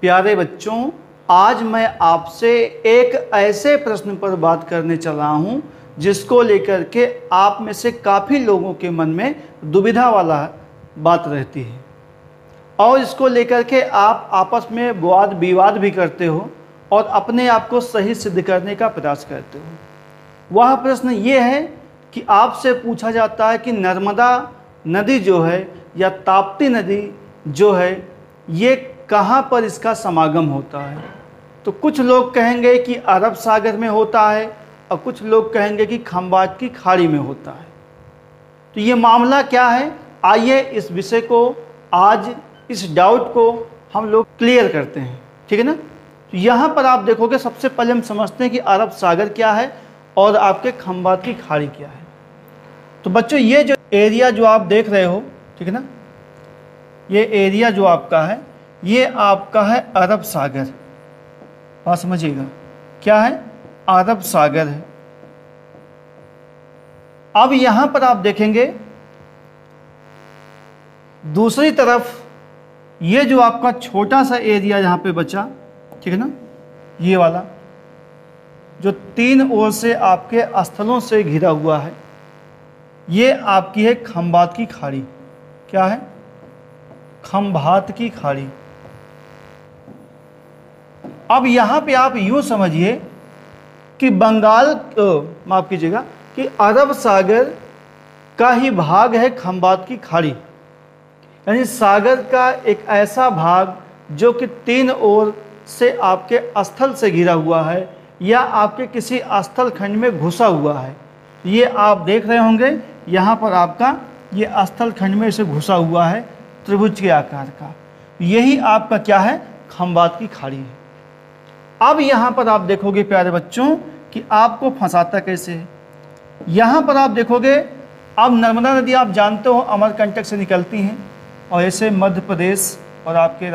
प्यारे बच्चों, आज मैं आपसे एक ऐसे प्रश्न पर बात करने चला हूँ जिसको लेकर के आप में से काफ़ी लोगों के मन में दुविधा वाला बात रहती है और इसको लेकर के आप आपस में वाद विवाद भी करते हो और अपने आप को सही सिद्ध करने का प्रयास करते हो। वह प्रश्न ये है कि आपसे पूछा जाता है कि नर्मदा नदी जो है या ताप्ती नदी जो है ये कहाँ पर इसका समागम होता है। तो कुछ लोग कहेंगे कि अरब सागर में होता है और कुछ लोग कहेंगे कि खंबात की खाड़ी में होता है। तो ये मामला क्या है, आइए इस विषय को आज इस डाउट को हम लोग क्लियर करते हैं, ठीक है ना। तो यहाँ पर आप देखोगे सबसे पहले हम समझते हैं कि अरब सागर क्या है और आपके खंबात की खाड़ी क्या है। तो बच्चों ये जो एरिया जो आप देख रहे हो, ठीक है ना, ये एरिया जो आपका है ये आपका है अरब सागर। बात समझिएगा, क्या है, अरब सागर है। अब यहां पर आप देखेंगे दूसरी तरफ ये जो आपका छोटा सा एरिया यहां पे बचा, ठीक है ना, ये वाला जो तीन ओर से आपके स्थलों से घिरा हुआ है, ये आपकी है खंबात की खाड़ी। क्या है, खंबात की खाड़ी। अब यहां पे आप यूं समझिए कि बंगाल, माफ कीजिएगा, कि अरब सागर का ही भाग है खंबात की खाड़ी। यानी सागर का एक ऐसा भाग जो कि तीन ओर से आपके स्थल से घिरा हुआ है या आपके किसी स्थल खंड में घुसा हुआ है। ये आप देख रहे होंगे यहाँ पर आपका ये स्थल खंड में इसे घुसा हुआ है त्रिभुज के आकार का। यही आपका क्या है, खंबात की खाड़ी है। अब यहाँ पर आप देखोगे प्यारे बच्चों कि आपको फंसाता कैसे है। यहाँ पर आप देखोगे, अब नर्मदा नदी आप जानते हो अमरकंटक से निकलती हैं और ऐसे मध्य प्रदेश और आपके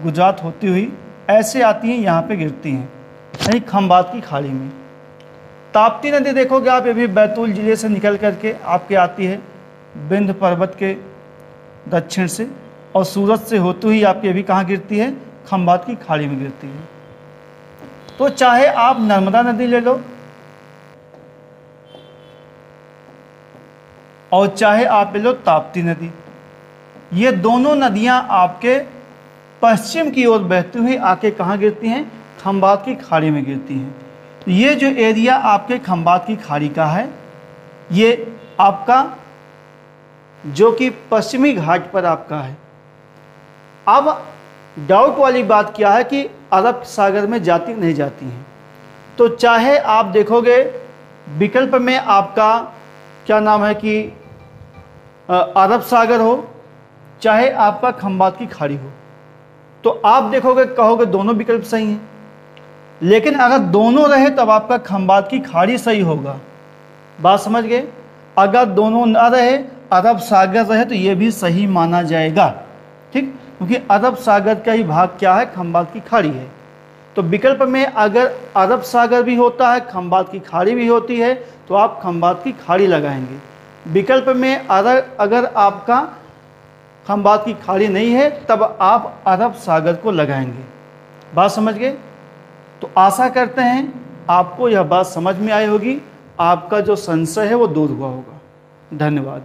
गुजरात होती हुई ऐसे आती हैं, यहाँ पे गिरती हैं, यानी खंबात की खाड़ी में। ताप्ती नदी देखोगे आप, ये भी बैतूल जिले से निकल करके आपके आती है विंध्य पर्वत के दक्षिण से और सूरत से होती हुई आपकी अभी कहाँ गिरती है, खंबात की खाड़ी में गिरती है। तो चाहे आप नर्मदा नदी ले लो और चाहे आप ले लो ताप्ती नदी, ये दोनों नदियां आपके पश्चिम की ओर बहती हुई आके कहाँ गिरती हैं, खंबात की खाड़ी में गिरती हैं। तो ये जो एरिया आपके खंबात की खाड़ी का है, ये आपका जो कि पश्चिमी घाट पर आपका है। अब डाउट वाली बात क्या है कि अरब सागर में जाती नहीं जाती हैं। तो चाहे आप देखोगे विकल्प में आपका क्या नाम है कि अरब सागर हो, चाहे आपका खंबात की खाड़ी हो, तो आप देखोगे कहोगे दोनों विकल्प सही हैं। लेकिन अगर दोनों रहे तब आपका खंबात की खाड़ी सही होगा। बात समझ गए। अगर दोनों ना रहे, अरब सागर रहे, तो ये भी सही माना जाएगा, ठीक, क्योंकि अरब सागर का ही भाग क्या है, खंबात की खाड़ी है। तो विकल्प में अगर अरब सागर भी होता है, खंबात की खाड़ी भी होती है, तो आप खंबात की खाड़ी लगाएंगे। विकल्प में अगर आपका खंबात की खाड़ी नहीं है, तब आप अरब सागर को लगाएंगे। बात समझ गए। तो आशा करते हैं आपको यह बात समझ में आई होगी, आपका जो संशय है वो दूर हुआ होगा। धन्यवाद।